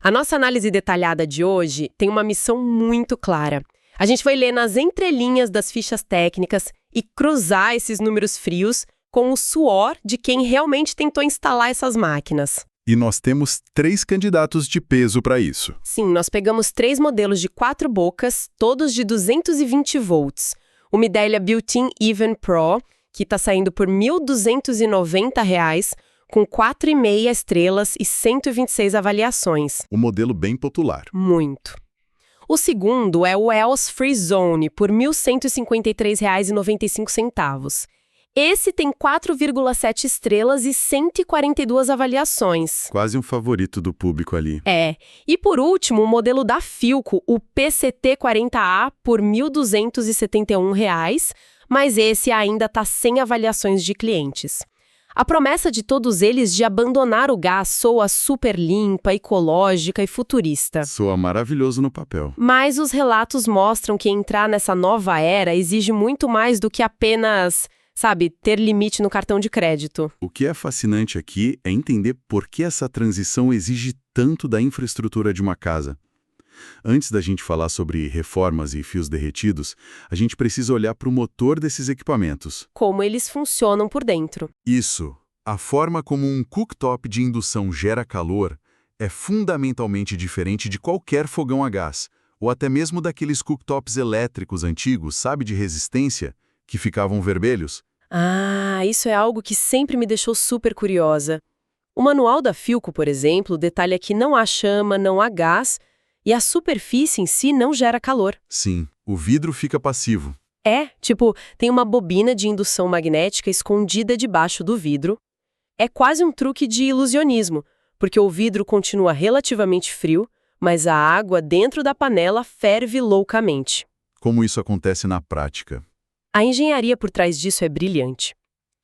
A nossa análise detalhada de hoje tem uma missão muito clara. A gente vai ler nas entrelinhas das fichas técnicas e cruzar esses números frios com o suor de quem realmente tentou instalar essas máquinas. E nós temos 3 candidatos de peso para isso. Sim, nós pegamos 3 modelos de 4 bocas, todos de 220 volts. O Midea Built-in Even Pro, que está saindo por R$ 1.290, com 4,5 estrelas e 126 avaliações. Um modelo bem popular. Muito. O segundo é o EOS Free Zone, por R$ 1.153,95. Esse tem 4,7 estrelas e 142 avaliações. Quase um favorito do público ali. É. E por último, o modelo da Philco, o PCT40A, por R$ 1.271, mas esse ainda está sem avaliações de clientes. A promessa de todos eles de abandonar o gás soa super limpa, ecológica e futurista. Soa maravilhoso no papel. Mas os relatos mostram que entrar nessa nova era exige muito mais do que apenas, ter limite no cartão de crédito. O que é fascinante aqui é entender por que essa transição exige tanto da infraestrutura de uma casa. Antes da gente falar sobre reformas e fios derretidos, a gente precisa olhar para o motor desses equipamentos. Como eles funcionam por dentro. Isso. A forma como um cooktop de indução gera calor é fundamentalmente diferente de qualquer fogão a gás, ou até mesmo daqueles cooktops elétricos antigos, de resistência, que ficavam vermelhos. Ah, isso é algo que sempre me deixou super curiosa. O manual da Philco, por exemplo, detalha que não há chama, não há gás, e a superfície em si não gera calor. Sim, o vidro fica passivo. Tem uma bobina de indução magnética escondida debaixo do vidro. É quase um truque de ilusionismo, porque o vidro continua relativamente frio, mas a água dentro da panela ferve loucamente. Como isso acontece na prática? A engenharia por trás disso é brilhante.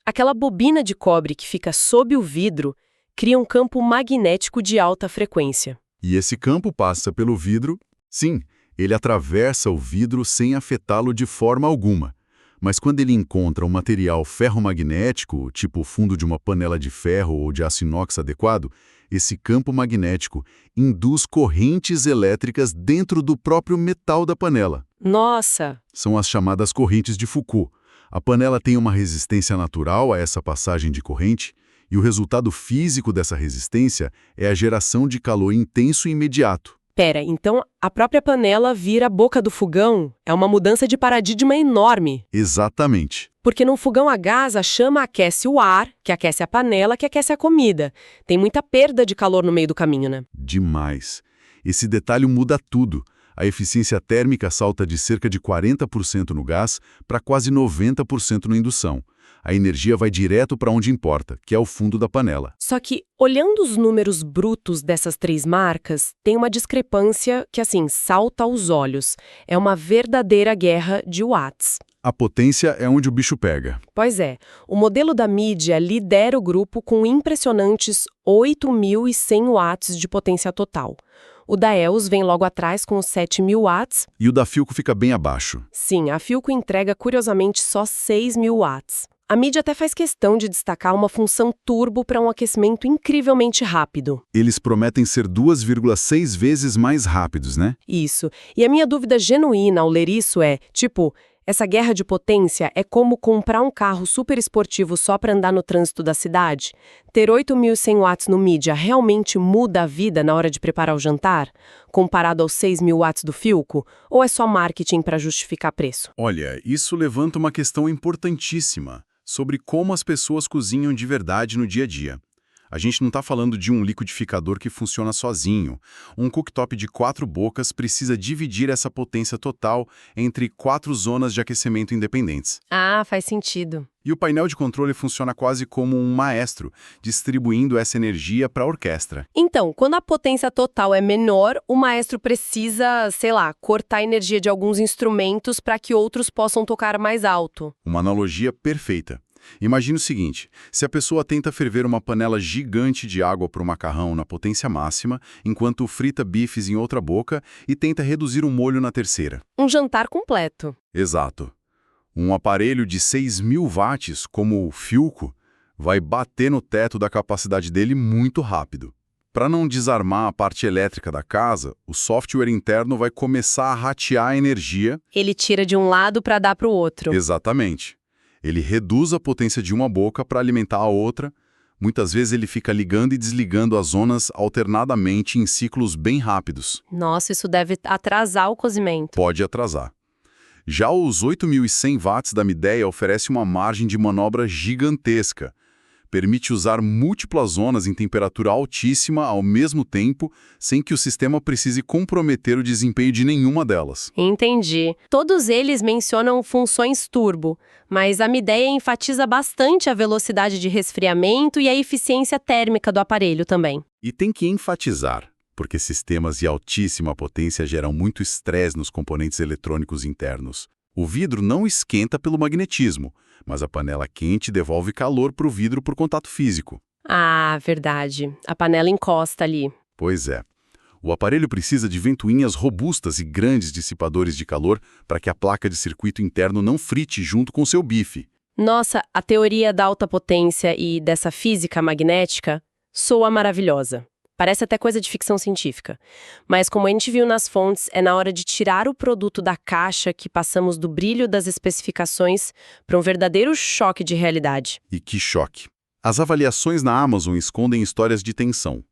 Aquela bobina de cobre que fica sob o vidro cria um campo magnético de alta frequência. E esse campo passa pelo vidro. Sim, ele atravessa o vidro sem afetá-lo de forma alguma. Mas quando ele encontra um material ferromagnético, tipo o fundo de uma panela de ferro ou de aço inox adequado, esse campo magnético induz correntes elétricas dentro do próprio metal da panela. Nossa! São as chamadas correntes de Foucault. A panela tem uma resistência natural a essa passagem de corrente, e o resultado físico dessa resistência é a geração de calor intenso e imediato. Pera, então a própria panela vira a boca do fogão? É uma mudança de paradigma enorme. Exatamente. Porque num fogão a gás, a chama aquece o ar, que aquece a panela, que aquece a comida. Tem muita perda de calor no meio do caminho, né? Demais. Esse detalhe muda tudo. A eficiência térmica salta de cerca de 40% no gás para quase 90% na indução. A energia vai direto para onde importa, que é o fundo da panela. Só que, olhando os números brutos dessas 3 marcas, tem uma discrepância que, salta aos olhos. É uma verdadeira guerra de watts. A potência é onde o bicho pega. Pois é. O modelo da Midea lidera o grupo com impressionantes 8.100 watts de potência total. O da EOS vem logo atrás com os 7.000 watts. E o da Philco fica bem abaixo. Sim, a Philco entrega, curiosamente, só 6.000 watts. A Midea até faz questão de destacar uma função turbo para um aquecimento incrivelmente rápido. Eles prometem ser 2,6 vezes mais rápidos, né? Isso. E a minha dúvida genuína ao ler isso é, essa guerra de potência é como comprar um carro super esportivo só para andar no trânsito da cidade? Ter 8.100 watts no Midea realmente muda a vida na hora de preparar o jantar, comparado aos 6.000 watts do Philco? Ou é só marketing para justificar preço? Olha, isso levanta uma questão importantíssima sobre como as pessoas cozinham de verdade no dia a dia. A gente não está falando de um liquidificador que funciona sozinho. Um cooktop de 4 bocas precisa dividir essa potência total entre 4 zonas de aquecimento independentes. Ah, faz sentido. E o painel de controle funciona quase como um maestro, distribuindo essa energia para a orquestra. Então, quando a potência total é menor, o maestro precisa, cortar a energia de alguns instrumentos para que outros possam tocar mais alto. Uma analogia perfeita. Imagine o seguinte, se a pessoa tenta ferver uma panela gigante de água para o macarrão na potência máxima, enquanto frita bifes em outra boca e tenta reduzir o molho na terceira. Um jantar completo. Exato. Um aparelho de 6.000 watts, como o Philco, vai bater no teto da capacidade dele muito rápido. Para não desarmar a parte elétrica da casa, o software interno vai começar a ratear a energia. Ele tira de um lado para dar para o outro. Exatamente. Ele reduz a potência de uma boca para alimentar a outra. Muitas vezes ele fica ligando e desligando as zonas alternadamente em ciclos bem rápidos. Nossa, isso deve atrasar o cozimento. Pode atrasar. Já os 8.100 watts da Midea oferece uma margem de manobra gigantesca. Permite usar múltiplas zonas em temperatura altíssima ao mesmo tempo, sem que o sistema precise comprometer o desempenho de nenhuma delas. Entendi. Todos eles mencionam funções turbo, mas a Midea enfatiza bastante a velocidade de resfriamento e a eficiência térmica do aparelho também. E tem que enfatizar, porque sistemas de altíssima potência geram muito estresse nos componentes eletrônicos internos. O vidro não esquenta pelo magnetismo, mas a panela quente devolve calor para o vidro por contato físico. Ah, verdade. A panela encosta ali. Pois é. O aparelho precisa de ventoinhas robustas e grandes dissipadores de calor para que a placa de circuito interno não frite junto com seu bife. Nossa, a teoria da alta potência e dessa física magnética soa maravilhosa. Parece até coisa de ficção científica. Mas como a gente viu nas fontes, é na hora de tirar o produto da caixa que passamos do brilho das especificações para um verdadeiro choque de realidade. E que choque! As avaliações na Amazon escondem histórias de tensão.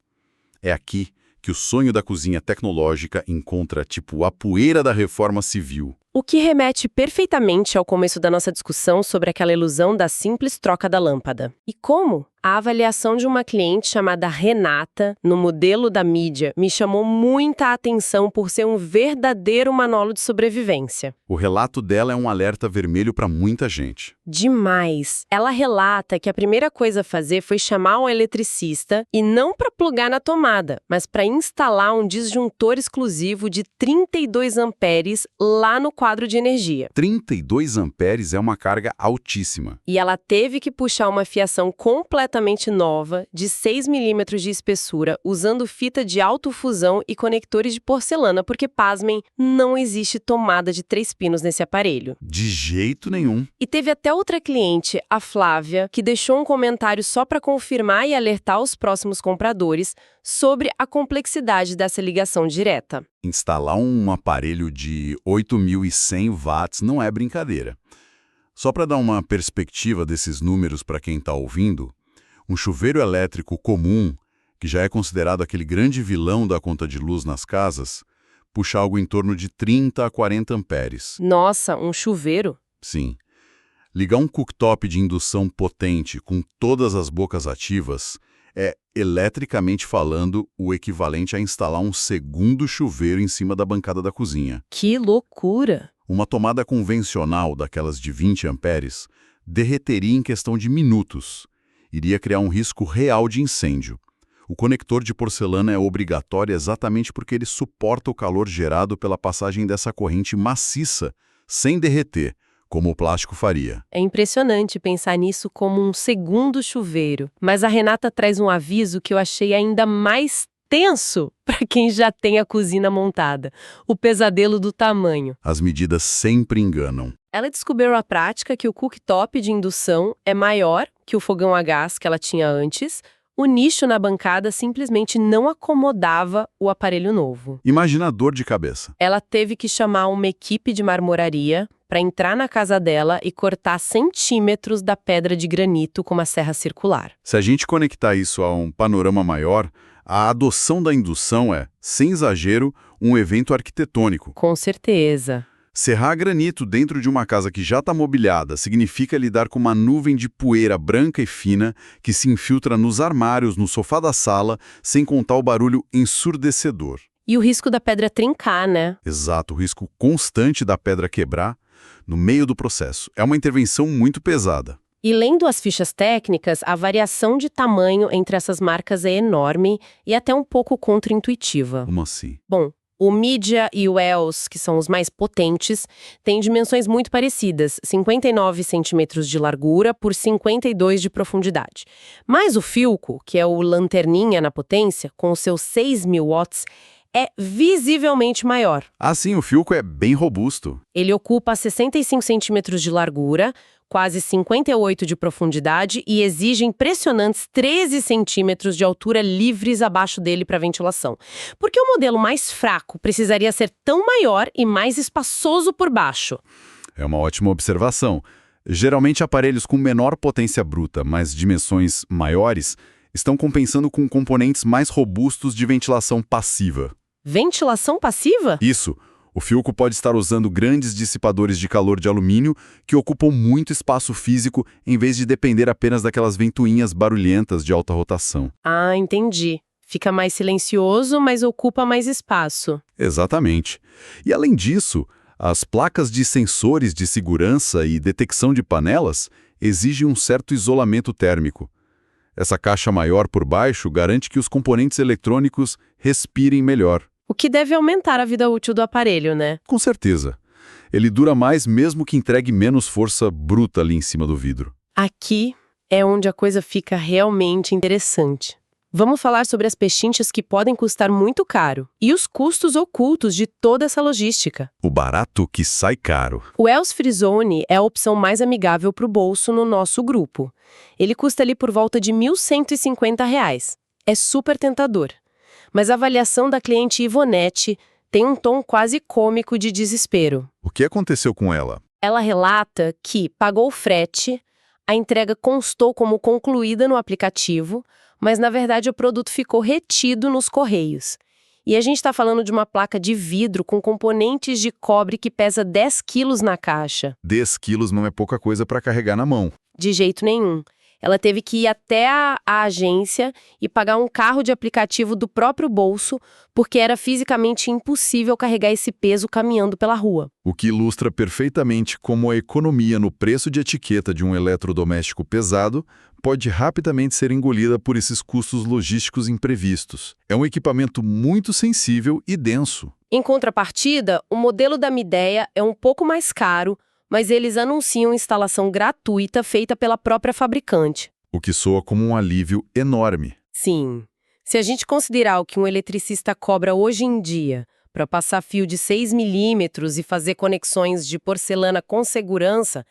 É aqui que o sonho da cozinha tecnológica encontra, tipo, a poeira da reforma civil. O que remete perfeitamente ao começo da nossa discussão sobre aquela ilusão da simples troca da lâmpada. E como? A avaliação de uma cliente chamada Renata, no modelo da mídia, me chamou muita atenção por ser um verdadeiro manual de sobrevivência. O relato dela é um alerta vermelho para muita gente. Demais! Ela relata que a primeira coisa a fazer foi chamar um eletricista e não para plugar na tomada, mas para instalar um disjuntor exclusivo de 32 amperes lá no quadro de energia. 32 amperes é uma carga altíssima. E ela teve que puxar uma fiação completamente nova, de 6 milímetros de espessura, usando fita de autofusão e conectores de porcelana, porque, pasmem, não existe tomada de 3 pinos nesse aparelho. De jeito nenhum. E teve até outra cliente, a Flávia, que deixou um comentário só para confirmar e alertar os próximos compradores sobre a complexidade dessa ligação direta. Instalar um aparelho de 8.100 watts não é brincadeira. Só para dar uma perspectiva desses números para quem está ouvindo, um chuveiro elétrico comum, que já é considerado aquele grande vilão da conta de luz nas casas, puxa algo em torno de 30 a 40 amperes. Nossa, um chuveiro? Sim. Ligar um cooktop de indução potente com todas as bocas ativas é, eletricamente falando, o equivalente a instalar um segundo chuveiro em cima da bancada da cozinha. Que loucura! Uma tomada convencional, daquelas de 20 amperes, derreteria em questão de minutos. Iria criar um risco real de incêndio. O conector de porcelana é obrigatório exatamente porque ele suporta o calor gerado pela passagem dessa corrente maciça, sem derreter, como o plástico faria. É impressionante pensar nisso como um segundo chuveiro. Mas a Renata traz um aviso que eu achei ainda mais tenso para quem já tem a cozinha montada. O pesadelo do tamanho. As medidas sempre enganam. Ela descobriu a prática que o cooktop de indução é maior que o fogão a gás que ela tinha antes. O nicho na bancada simplesmente não acomodava o aparelho novo. Imagina a dor de cabeça. Ela teve que chamar uma equipe de marmoraria para entrar na casa dela e cortar centímetros da pedra de granito com uma serra circular. Se a gente conectar isso a um panorama maior, a adoção da indução é, sem exagero, um evento arquitetônico. Com certeza. Serrar granito dentro de uma casa que já está mobiliada significa lidar com uma nuvem de poeira branca e fina que se infiltra nos armários, no sofá da sala, sem contar o barulho ensurdecedor. E o risco da pedra trincar, né? Exato, o risco constante da pedra quebrar no meio do processo. É uma intervenção muito pesada. E lendo as fichas técnicas, a variação de tamanho entre essas marcas é enorme e até um pouco contraintuitiva. Como assim? Bom, o Midea e o EOS, que são os mais potentes, têm dimensões muito parecidas, 59 centímetros de largura por 52 de profundidade. Mas o Philco, que é o lanterninha na potência, com os seus 6.000 watts, é visivelmente maior. Ah, sim, o Philco é bem robusto. Ele ocupa 65 centímetros de largura, quase 58 de profundidade e exige impressionantes 13 centímetros de altura livres abaixo dele para ventilação. Porque o modelo mais fraco precisaria ser tão maior e mais espaçoso por baixo. É uma ótima observação. Geralmente aparelhos com menor potência bruta, mas dimensões maiores, estão compensando com componentes mais robustos de ventilação passiva. Ventilação passiva? Isso. O Philco pode estar usando grandes dissipadores de calor de alumínio que ocupam muito espaço físico em vez de depender apenas daquelas ventoinhas barulhentas de alta rotação. Ah, entendi. Fica mais silencioso, mas ocupa mais espaço. Exatamente. E além disso, as placas de sensores de segurança e detecção de panelas exigem um certo isolamento térmico. Essa caixa maior por baixo garante que os componentes eletrônicos respirem melhor. O que deve aumentar a vida útil do aparelho, né? Com certeza. Ele dura mais mesmo que entregue menos força bruta ali em cima do vidro. Aqui é onde a coisa fica realmente interessante. Vamos falar sobre as pechinchas que podem custar muito caro e os custos ocultos de toda essa logística. O barato que sai caro. O EOS Frizone é a opção mais amigável para o bolso no nosso grupo. Ele custa ali por volta de R$ 1.150. É super tentador. Mas a avaliação da cliente Ivonete tem um tom quase cômico de desespero. O que aconteceu com ela? Ela relata que pagou o frete, a entrega constou como concluída no aplicativo, mas na verdade o produto ficou retido nos correios. E a gente está falando de uma placa de vidro com componentes de cobre que pesa 10 quilos na caixa. 10 quilos não é pouca coisa para carregar na mão. De jeito nenhum. Ela teve que ir até a agência e pagar um carro de aplicativo do próprio bolso, porque era fisicamente impossível carregar esse peso caminhando pela rua. O que ilustra perfeitamente como a economia no preço de etiqueta de um eletrodoméstico pesado pode rapidamente ser engolida por esses custos logísticos imprevistos. É um equipamento muito sensível e denso. Em contrapartida, o modelo da Midea é um pouco mais caro, mas eles anunciam instalação gratuita feita pela própria fabricante. O que soa como um alívio enorme. Sim. Se a gente considerar o que um eletricista cobra hoje em dia para passar fio de 6 milímetros e fazer conexões de porcelana com segurança,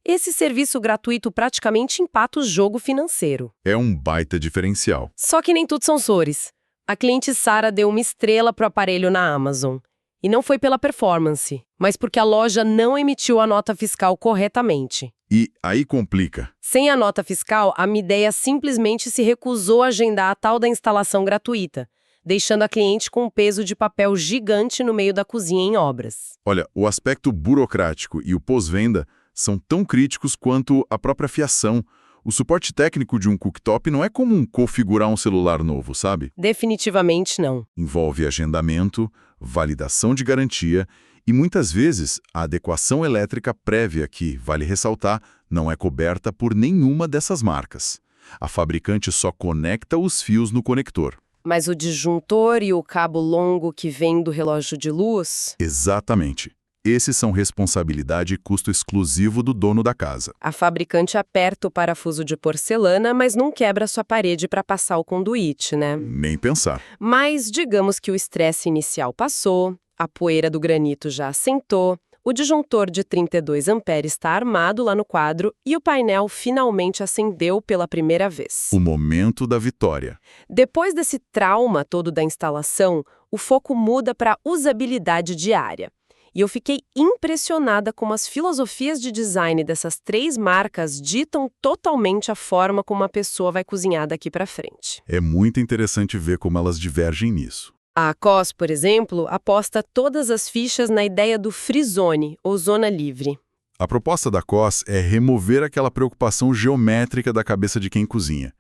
esse serviço gratuito praticamente empata o jogo financeiro. É um baita diferencial. Só que nem tudo são flores. A cliente Sara deu uma estrela pro aparelho na Amazon. E não foi pela performance, mas porque a loja não emitiu a nota fiscal corretamente. E aí complica. Sem a nota fiscal, a Midea simplesmente se recusou a agendar a tal da instalação gratuita, deixando a cliente com um peso de papel gigante no meio da cozinha em obras. Olha, o aspecto burocrático e o pós-venda são tão críticos quanto a própria fiação. O suporte técnico de um cooktop não é como configurar um celular novo, sabe? Definitivamente não. Envolve agendamento, validação de garantia e, muitas vezes, a adequação elétrica prévia que, vale ressaltar, não é coberta por nenhuma dessas marcas. A fabricante só conecta os fios no conector. Mas o disjuntor e o cabo longo que vem do relógio de luz? Exatamente. Esses são responsabilidade e custo exclusivo do dono da casa. A fabricante aperta o parafuso de porcelana, mas não quebra sua parede para passar o conduíte, né? Nem pensar. Mas digamos que o estresse inicial passou, a poeira do granito já assentou, o disjuntor de 32 amperes está armado lá no quadro e o painel finalmente acendeu pela primeira vez. O momento da vitória. Depois desse trauma todo da instalação, o foco muda para usabilidade diária. E eu fiquei impressionada como as filosofias de design dessas 3 marcas ditam totalmente a forma como uma pessoa vai cozinhar daqui para frente. É muito interessante ver como elas divergem nisso. A COS, por exemplo, aposta todas as fichas na ideia do free zone, ou zona livre. A proposta da COS é remover aquela preocupação geométrica da cabeça de quem cozinha.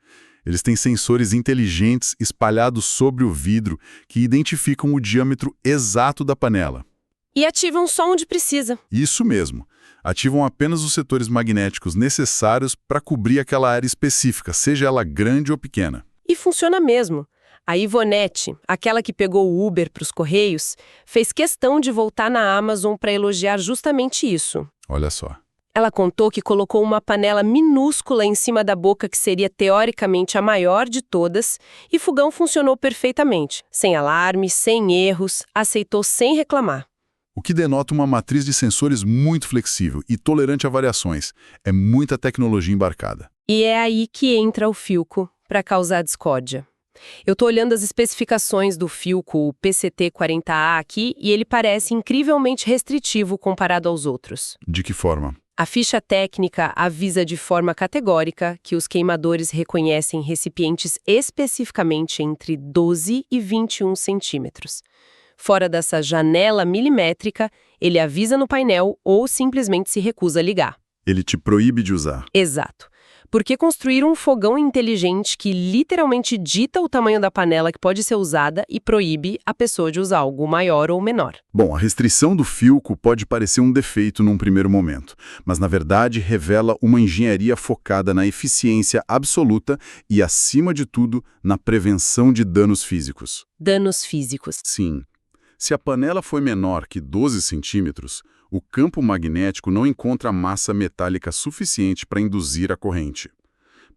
Eles têm sensores inteligentes espalhados sobre o vidro que identificam o diâmetro exato da panela. E ativam só onde precisa. Isso mesmo. Ativam apenas os setores magnéticos necessários para cobrir aquela área específica, seja ela grande ou pequena. E funciona mesmo. A Ivonete, aquela que pegou o Uber para os Correios, fez questão de voltar na Amazon para elogiar justamente isso. Olha só. Ela contou que colocou uma panela minúscula em cima da boca que seria teoricamente a maior de todas e o fogão funcionou perfeitamente. Sem alarme, sem erros, aceitou sem reclamar. o que denota uma matriz de sensores muito flexível e tolerante a variações. É muita tecnologia embarcada. E é aí que entra o Philco para causar discórdia. Eu estou olhando as especificações do Philco, o PCT40A aqui, e ele parece incrivelmente restritivo comparado aos outros. De que forma? A ficha técnica avisa de forma categórica que os queimadores reconhecem recipientes especificamente entre 12 e 21 centímetros. Fora dessa janela milimétrica, ele avisa no painel ou simplesmente se recusa a ligar. Ele te proíbe de usar. Exato. Porque construir um fogão inteligente que literalmente dita o tamanho da panela que pode ser usada e proíbe a pessoa de usar algo maior ou menor. Bom, a restrição do Philco pode parecer um defeito num primeiro momento, mas na verdade revela uma engenharia focada na eficiência absoluta e, acima de tudo, na prevenção de danos físicos. Danos físicos. Sim. Se a panela foi menor que 12 centímetros, o campo magnético não encontra massa metálica suficiente para induzir a corrente.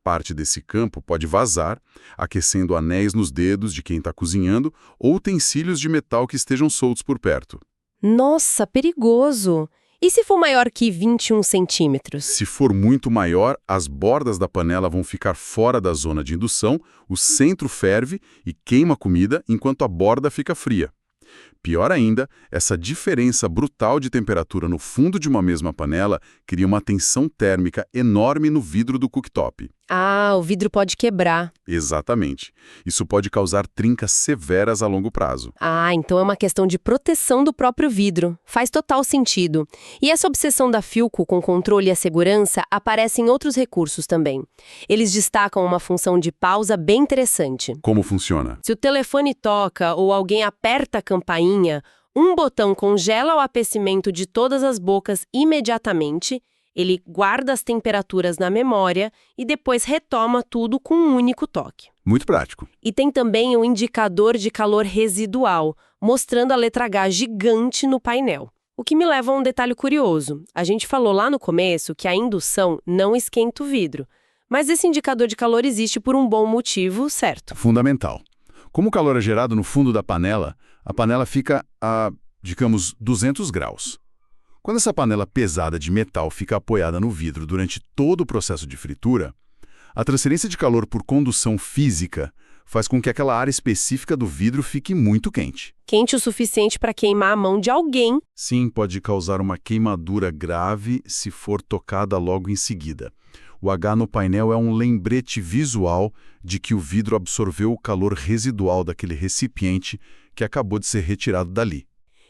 Parte desse campo pode vazar, aquecendo anéis nos dedos de quem está cozinhando ou utensílios de metal que estejam soltos por perto. Nossa, perigoso! E se for maior que 21 centímetros? Se for muito maior, as bordas da panela vão ficar fora da zona de indução, o centro ferve e queima a comida enquanto a borda fica fria. Pior ainda, essa diferença brutal de temperatura no fundo de uma mesma panela cria uma tensão térmica enorme no vidro do cooktop. Ah, o vidro pode quebrar. Exatamente. Isso pode causar trincas severas a longo prazo. Ah, então é uma questão de proteção do próprio vidro. Faz total sentido. E essa obsessão da Philco com controle e a segurança aparece em outros recursos também. Eles destacam uma função de pausa bem interessante. Como funciona? Se o telefone toca ou alguém aperta a campainha, um botão congela o aquecimento de todas as bocas imediatamente. Ele guarda as temperaturas na memória e depois retoma tudo com um único toque. Muito prático. E tem também um indicador de calor residual, mostrando a letra H gigante no painel. O que me leva a um detalhe curioso. A gente falou lá no começo que a indução não esquenta o vidro. Mas esse indicador de calor existe por um bom motivo, certo? Fundamental. Como o calor é gerado no fundo da panela, a panela fica a, digamos, 200 graus. Quando essa panela pesada de metal fica apoiada no vidro durante todo o processo de fritura, a transferência de calor por condução física faz com que aquela área específica do vidro fique muito quente. Quente o suficiente para queimar a mão de alguém. Sim, pode causar uma queimadura grave se for tocada logo em seguida. O H no painel é um lembrete visual de que o vidro absorveu o calor residual daquele recipiente que acabou de ser retirado dali.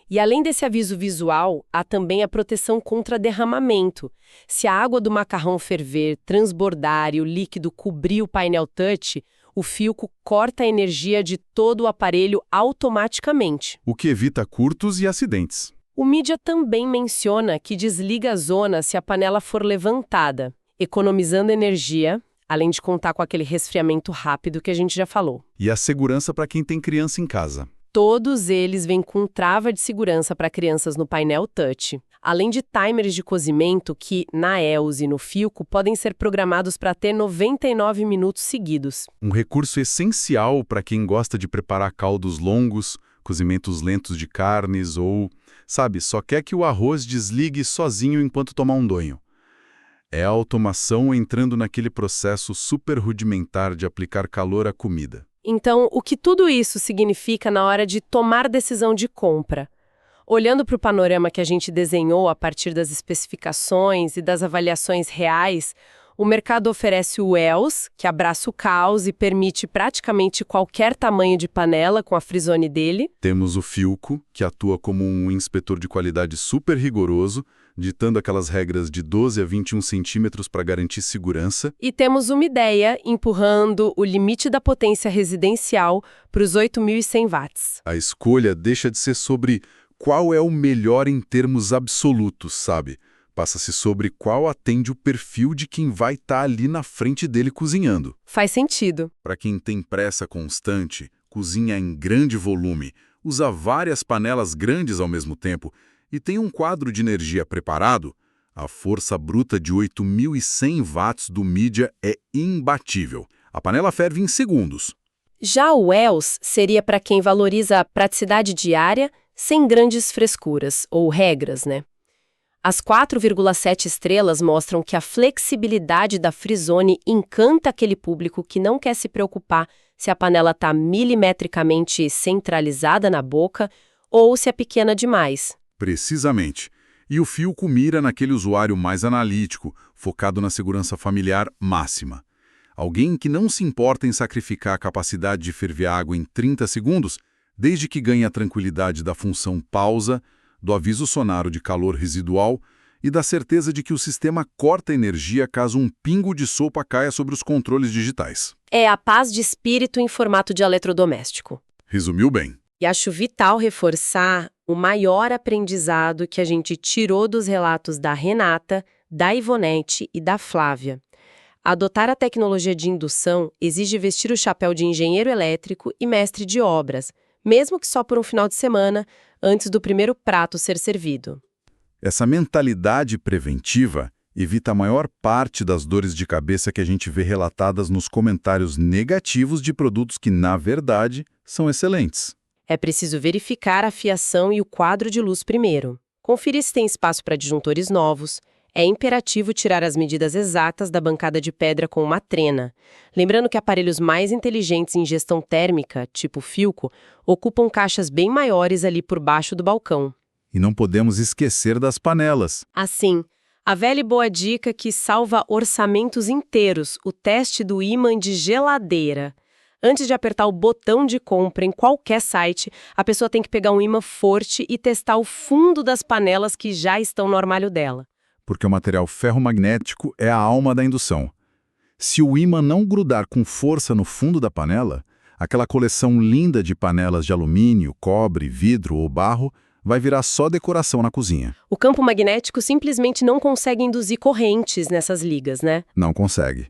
E além desse aviso visual, há também a proteção contra derramamento. Se a água do macarrão ferver, transbordar e o líquido cobrir o painel touch, o Philco corta a energia de todo o aparelho automaticamente. O que evita curtos e acidentes. O mídia também menciona que desliga a zona se a panela for levantada, economizando energia, além de contar com aquele resfriamento rápido que a gente já falou. E a segurança para quem tem criança em casa. Todos eles vêm com trava de segurança para crianças no painel touch, além de timers de cozimento que, na EOS e no Philco, podem ser programados para ter 99 minutos seguidos. Um recurso essencial para quem gosta de preparar caldos longos, cozimentos lentos de carnes ou, sabe, só quer que o arroz desligue sozinho enquanto toma um banho. É a automação entrando naquele processo super rudimentar de aplicar calor à comida. Então, o que tudo isso significa na hora de tomar decisão de compra? Olhando para o panorama que a gente desenhou a partir das especificações e das avaliações reais, o mercado oferece o EOS, que abraça o caos e permite praticamente qualquer tamanho de panela com a frisone dele. Temos o Philco, que atua como um inspetor de qualidade super rigoroso, ditando aquelas regras de 12 a 21 centímetros para garantir segurança. E temos uma ideia empurrando o limite da potência residencial para os 8.100 watts. A escolha deixa de ser sobre qual é o melhor em termos absolutos, sabe? Passa-se sobre qual atende o perfil de quem vai estar ali na frente dele cozinhando. Faz sentido. Para quem tem pressa constante, cozinha em grande volume, usa várias panelas grandes ao mesmo tempo e tem um quadro de energia preparado, a força bruta de 8.100 watts do mídia é imbatível. A panela ferve em segundos. Já o EOS seria para quem valoriza a praticidade diária, sem grandes frescuras ou regras, né? As 4,7 estrelas mostram que a flexibilidade da Frizone encanta aquele público que não quer se preocupar se a panela está milimetricamente centralizada na boca ou se é pequena demais. Precisamente. E o Philco mira naquele usuário mais analítico, focado na segurança familiar máxima. Alguém que não se importa em sacrificar a capacidade de ferver água em 30 segundos, desde que ganhe a tranquilidade da função pausa, do aviso sonoro de calor residual e da certeza de que o sistema corta energia caso um pingo de sopa caia sobre os controles digitais. É a paz de espírito em formato de eletrodoméstico. Resumiu bem. E acho vital reforçar o maior aprendizado que a gente tirou dos relatos da Renata, da Ivonete e da Flávia. Adotar a tecnologia de indução exige vestir o chapéu de engenheiro elétrico e mestre de obras, mesmo que só por um final de semana, antes do primeiro prato ser servido. Essa mentalidade preventiva evita a maior parte das dores de cabeça que a gente vê relatadas nos comentários negativos de produtos que, na verdade, são excelentes. É preciso verificar a fiação e o quadro de luz primeiro. Conferir se tem espaço para disjuntores novos. É imperativo tirar as medidas exatas da bancada de pedra com uma trena. Lembrando que aparelhos mais inteligentes em gestão térmica, tipo Philco, ocupam caixas bem maiores ali por baixo do balcão. E não podemos esquecer das panelas. Assim, a velha e boa dica que salva orçamentos inteiros, o teste do ímã de geladeira. Antes de apertar o botão de compra em qualquer site, a pessoa tem que pegar um ímã forte e testar o fundo das panelas que já estão no armário dela. Porque o material ferromagnético é a alma da indução. Se o ímã não grudar com força no fundo da panela, aquela coleção linda de panelas de alumínio, cobre, vidro ou barro vai virar só decoração na cozinha. O campo magnético simplesmente não consegue induzir correntes nessas ligas, né? Não consegue.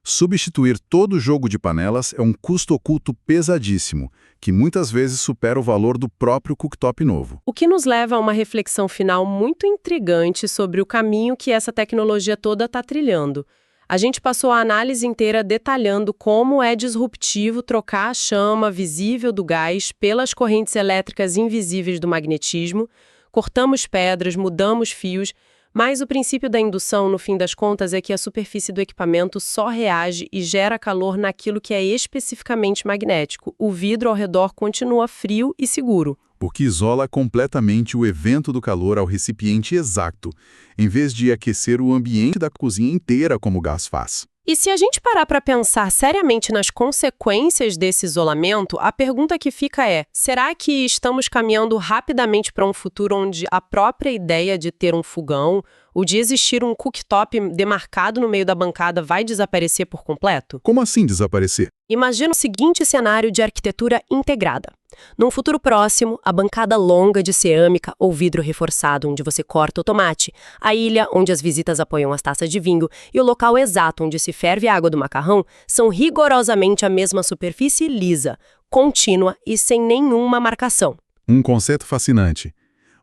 Substituir todo o jogo de panelas é um custo oculto pesadíssimo, que muitas vezes supera o valor do próprio cooktop novo. O que nos leva a uma reflexão final muito intrigante sobre o caminho que essa tecnologia toda está trilhando. A gente passou a análise inteira detalhando como é disruptivo trocar a chama visível do gás pelas correntes elétricas invisíveis do magnetismo, cortamos pedras, mudamos fios, mas o princípio da indução, no fim das contas, é que a superfície do equipamento só reage e gera calor naquilo que é especificamente magnético. O vidro ao redor continua frio e seguro. Porque isola completamente o evento do calor ao recipiente exato, em vez de aquecer o ambiente da cozinha inteira como o gás faz. E se a gente parar para pensar seriamente nas consequências desse isolamento, a pergunta que fica é: será que estamos caminhando rapidamente para um futuro onde a própria ideia de ter um fogão, o de existir um cooktop demarcado no meio da bancada vai desaparecer por completo? Como assim desaparecer? Imagina o seguinte cenário de arquitetura integrada. Num futuro próximo, a bancada longa de cerâmica ou vidro reforçado onde você corta o tomate, a ilha onde as visitas apoiam as taças de vinho e o local exato onde se ferve a água do macarrão são rigorosamente a mesma superfície lisa, contínua e sem nenhuma marcação. Um conceito fascinante.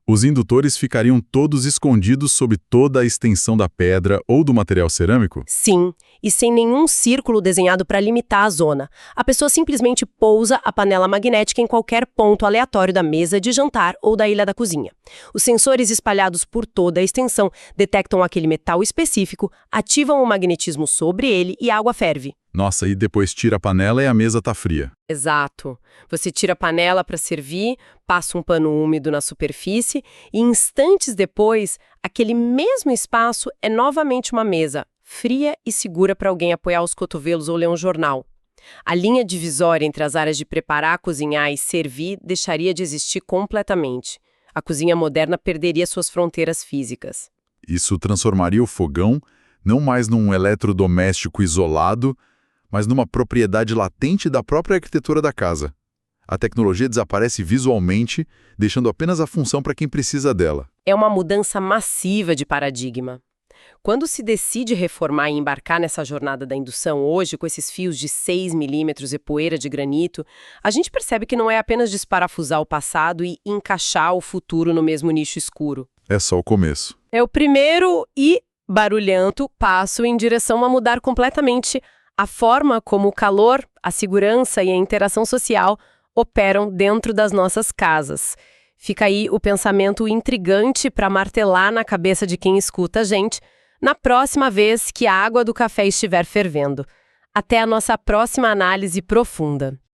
Os indutores ficariam todos escondidos sob toda a extensão da pedra ou do material cerâmico? Sim, e sem nenhum círculo desenhado para limitar a zona. A pessoa simplesmente pousa a panela magnética em qualquer ponto aleatório da mesa de jantar ou da ilha da cozinha. Os sensores espalhados por toda a extensão detectam aquele metal específico, ativam o magnetismo sobre ele e a água ferve. Nossa, e depois tira a panela e a mesa tá fria. Exato. Você tira a panela para servir, passa um pano úmido na superfície e instantes depois, aquele mesmo espaço é novamente uma mesa, fria e segura para alguém apoiar os cotovelos ou ler um jornal. A linha divisória entre as áreas de preparar, cozinhar e servir deixaria de existir completamente. A cozinha moderna perderia suas fronteiras físicas. Isso transformaria o fogão não mais num eletrodoméstico isolado, mas numa propriedade latente da própria arquitetura da casa. A tecnologia desaparece visualmente, deixando apenas a função para quem precisa dela. É uma mudança massiva de paradigma. Quando se decide reformar e embarcar nessa jornada da indução hoje, com esses fios de 6 milímetros e poeira de granito, a gente percebe que não é apenas desparafusar o passado e encaixar o futuro no mesmo nicho escuro. É só o começo. É o primeiro e barulhento passo em direção a mudar completamente a forma como o calor, a segurança e a interação social operam dentro das nossas casas. Fica aí o pensamento intrigante para martelar na cabeça de quem escuta a gente na próxima vez que a água do café estiver fervendo. Até a nossa próxima análise profunda.